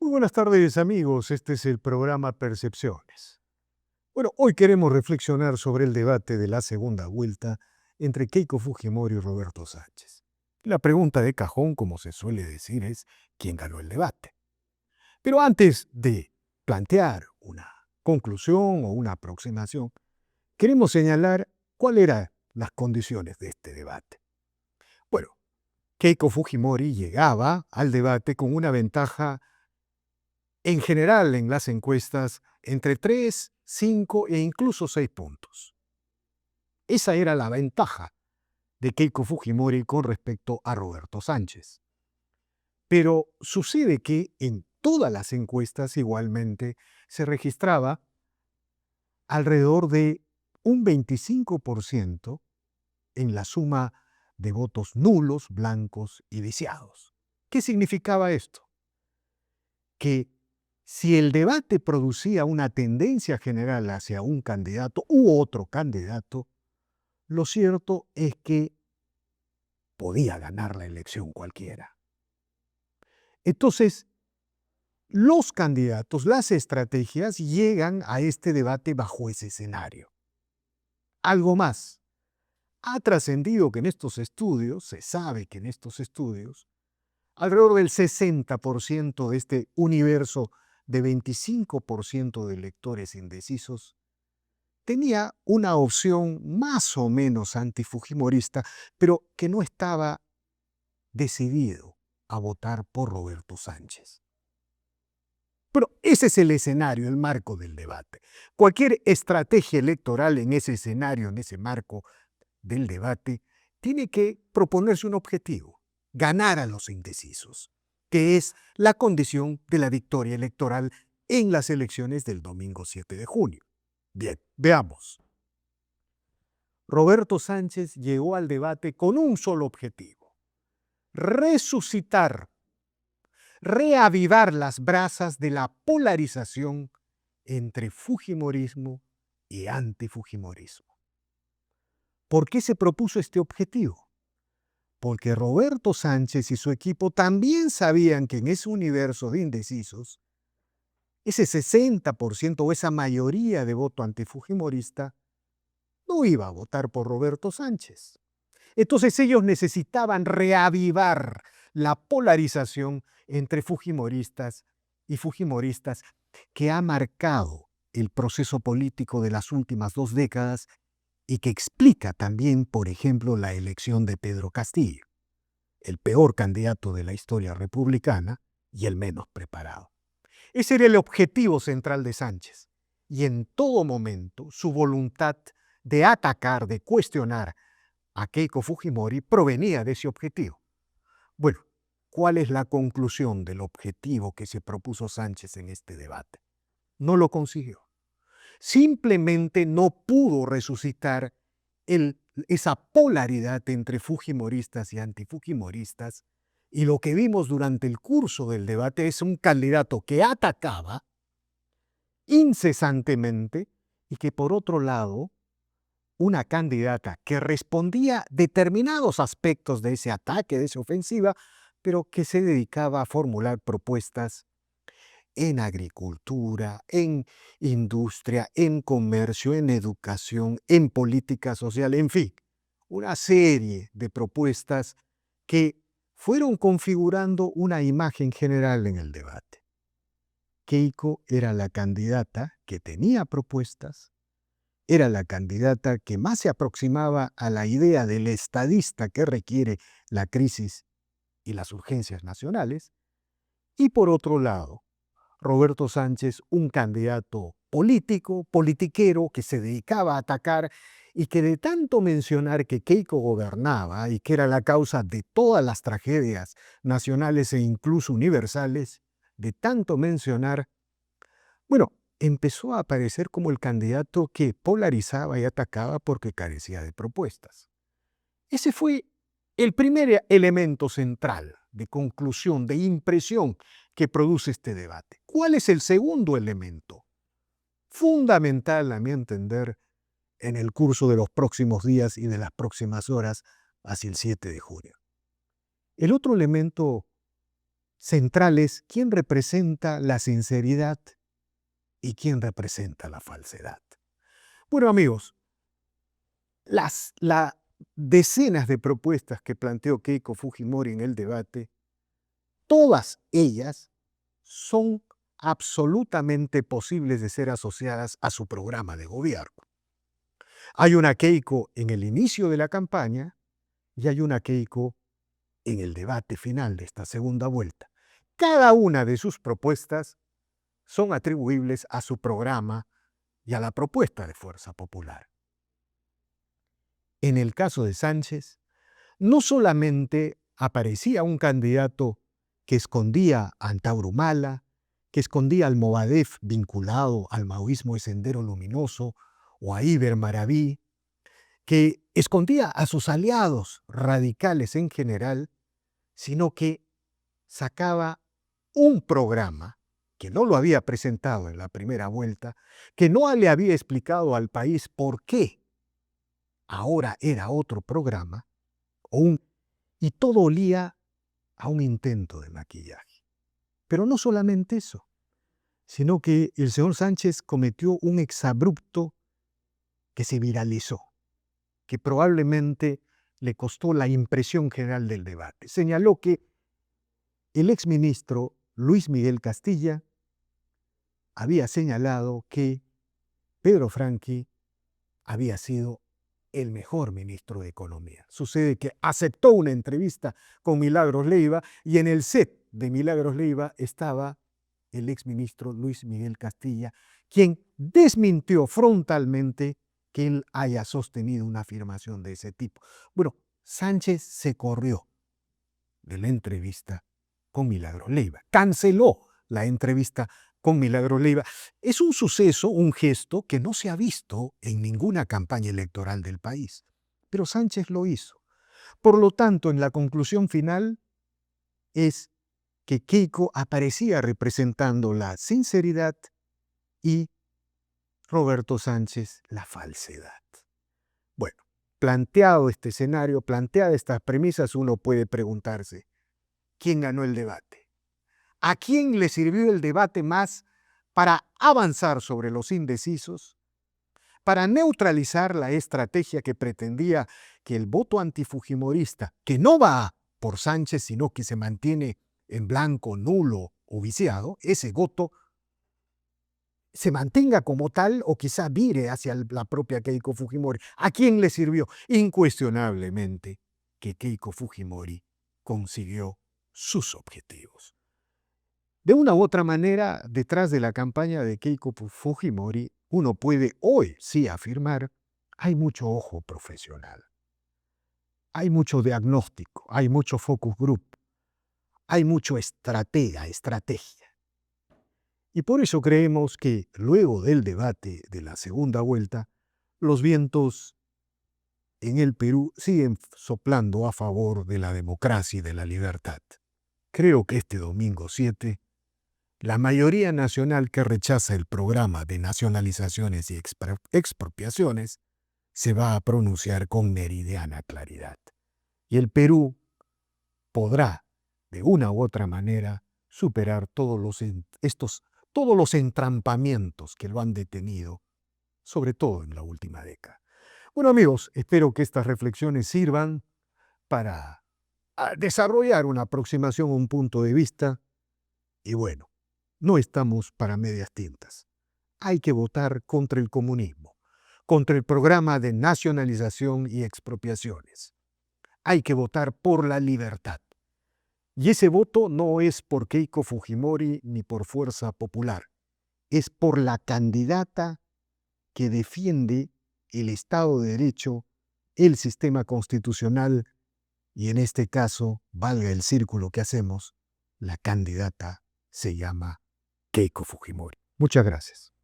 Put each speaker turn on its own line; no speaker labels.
Muy buenas tardes, amigos. Este es el programa Percepciones. Bueno, hoy queremos reflexionar sobre el debate de la segunda vuelta entre Keiko Fujimori y Roberto Sánchez. La pregunta de cajón, como se suele decir, es ¿quién ganó el debate? Pero antes de plantear una conclusión o una aproximación, queremos señalar cuáles eran las condiciones de este debate. Bueno, Keiko Fujimori llegaba al debate con una ventaja en general en las encuestas entre 3, 5 e incluso 6 puntos. Esa era la ventaja de Keiko Fujimori con respecto a Roberto Sánchez. Pero sucede que en todas las encuestas igualmente se registraba alrededor de un 25% en la suma de votos nulos, blancos y viciados. ¿Qué significaba esto? Que si el debate producía una tendencia general hacia un candidato u otro candidato, lo cierto es que podía ganar la elección cualquiera. Entonces, los candidatos, las estrategias llegan a este debate bajo ese escenario. Algo más, ha trascendido que en estos estudios, se sabe que en estos estudios, alrededor del 60% de este universo de 25% de electores indecisos tenía una opción más o menos antifujimorista, pero que no estaba decidido a votar por Roberto Sánchez. Pero ese es el escenario, el marco del debate. Cualquier estrategia electoral en ese escenario, en ese marco del debate, tiene que proponerse un objetivo: ganar a los indecisos, que es la condición de la victoria electoral en las elecciones del domingo 7 de junio. Bien, veamos. Roberto Sánchez llegó al debate con un solo objetivo: resucitar, reavivar las brasas de la polarización entre fujimorismo y antifujimorismo. ¿Por qué se propuso este objetivo? Porque Roberto Sánchez y su equipo también sabían que en ese universo de indecisos, ese 60% o esa mayoría de voto antifujimorista no iba a votar por Roberto Sánchez. Entonces ellos necesitaban reavivar la polarización entre fujimoristas y fujimoristas que ha marcado el proceso político de las últimas 2 décadas y que explica también, por ejemplo, la elección de Pedro Castillo, el peor candidato de la historia republicana y el menos preparado. Ese era el objetivo central de Sánchez, y en todo momento su voluntad de atacar, de cuestionar a Keiko Fujimori provenía de ese objetivo. Bueno, ¿cuál es la conclusión del objetivo que se propuso Sánchez en este debate? No lo consiguió. Simplemente no pudo resucitar esa polaridad entre fujimoristas y antifujimoristas, y lo que vimos durante el curso del debate es un candidato que atacaba incesantemente y que, por otro lado, una candidata que respondía determinados aspectos de ese ataque, de esa ofensiva, pero que se dedicaba a formular propuestas en agricultura, en industria, en comercio, en educación, en política social, en fin, una serie de propuestas que fueron configurando una imagen general en el debate. Keiko era la candidata que tenía propuestas, era la candidata que más se aproximaba a la idea del estadista que requiere la crisis y las urgencias nacionales, y por otro lado, Roberto Sánchez, un candidato político, politiquero, que se dedicaba a atacar y que, de tanto mencionar que Keiko gobernaba y que era la causa de todas las tragedias nacionales e incluso universales, de tanto mencionar, bueno, empezó a aparecer como el candidato que polarizaba y atacaba porque carecía de propuestas. Ese fue el primer elemento central de conclusión, de impresión que produce este debate. ¿Cuál es el segundo elemento? Fundamental, a mi entender, en el curso de los próximos días y de las próximas horas hacia el 7 de junio. El otro elemento centrales quién representa la sinceridad y quién representa la falsedad. Bueno, amigos, las decenas de propuestas que planteó Keiko Fujimori en el debate, todas ellas son absolutamente posibles de ser asociadas a su programa de gobierno. Hay una Keiko en el inicio de la campaña y hay una Keiko en el debate final de esta segunda vuelta. Cada una de sus propuestas son atribuibles a su programa y a la propuesta de Fuerza Popular. En el caso de Sánchez, no solamente aparecía un candidato que escondía a Antauro Humala, que escondía al Movadef vinculado al maoísmo de Sendero Luminoso o a Iber Maraví, que escondía a sus aliados radicales en general, sino que sacaba un programa que no lo había presentado en la primera vuelta, que no le había explicado al país por qué ahora era otro programa, y todo olía a un intento de maquillaje. Pero no solamente eso, sino que el señor Sánchez cometió un exabrupto que se viralizó, que probablemente le costó la impresión general del debate. Señaló que el exministro Luis Miguel Castilla había señalado que Pedro Franqui había sido el mejor ministro de Economía. Sucede que aceptó una entrevista con Milagros Leiva y en el set de Milagros Leiva estaba el exministro Luis Miguel Castilla, quien desmintió frontalmente que él haya sostenido una afirmación de ese tipo. Bueno, Sánchez se corrió de la entrevista con Milagros Leiva, canceló la entrevista con Milagros Leiva. Es un suceso, un gesto que no se ha visto en ninguna campaña electoral del país, pero Sánchez lo hizo. Por lo tanto, en la conclusión final es que Keiko aparecía representando la sinceridad y Roberto Sánchez la falsedad. Bueno, planteado este escenario, planteadas estas premisas, uno puede preguntarse, ¿quién ganó el debate? ¿A quién le sirvió el debate más para avanzar sobre los indecisos, para neutralizar la estrategia que pretendía que el voto antifujimorista, que no va por Sánchez, sino que se mantiene en blanco, nulo o viciado, ese voto se mantenga como tal o quizá vire hacia la propia Keiko Fujimori? ¿A quién le sirvió? Incuestionablemente que Keiko Fujimori consiguió sus objetivos. De una u otra manera, detrás de la campaña de Keiko Fujimori, uno puede hoy sí afirmar, hay mucho ojo profesional, hay mucho diagnóstico, hay mucho focus group, hay mucho estrategia. Y por eso creemos que luego del debate de la segunda vuelta, los vientos en el Perú siguen soplando a favor de la democracia y de la libertad. Creo que este domingo 7, la mayoría nacional que rechaza el programa de nacionalizaciones y expropiaciones se va a pronunciar con meridiana claridad. Y el Perú podrá, de una u otra manera, superar todos los entrampamientos que lo han detenido, sobre todo en la última década. Bueno, amigos, espero que estas reflexiones sirvan para desarrollar una aproximación, un punto de vista. Y bueno, no estamos para medias tintas. Hay que votar contra el comunismo, contra el programa de nacionalización y expropiaciones. Hay que votar por la libertad. Y ese voto no es por Keiko Fujimori ni por Fuerza Popular. Es por la candidata que defiende el Estado de Derecho, el sistema constitucional y en este caso, valga el círculo que hacemos, la candidata se llama Keiko Fujimori. Muchas gracias.